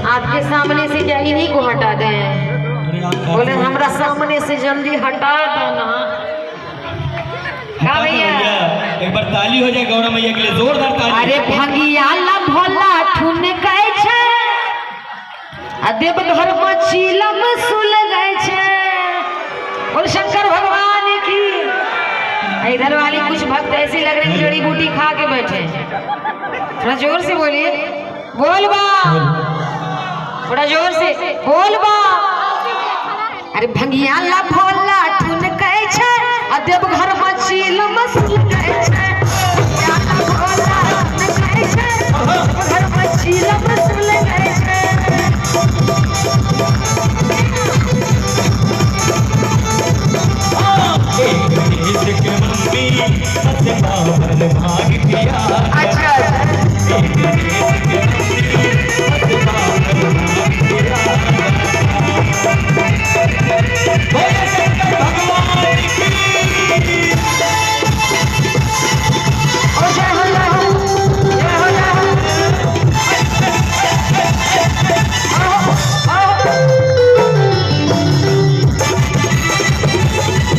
आपके सामने से क्या इन्हीं को हटा दें? बोले हमरा सामने से जल्दी हटा दो ना। हाँ भैया एक बार ताली हो जाए गौरा मैया के लिए, जोरदार ताली। अरे भंगिया ला भोला ठुन गए छे, देव घर में चीलम सुल गए छे। बोल शंकर भगवान की। इधर वाली कुछ भक्त ऐसे लग रहे हैं जड़ी बूटी खा के बैठे। थोड़ा जोर से बोलिए, बोल बा, थोड़ा जोर से बोल बा। अरे भंगिया ला भोला ठुन गए छे, देव घर में चीलम सुल गए छे। भंगिया ला भोला ठुन गए छे, देव घर में चीलम सुल गए छे। भाग किया। अच्छा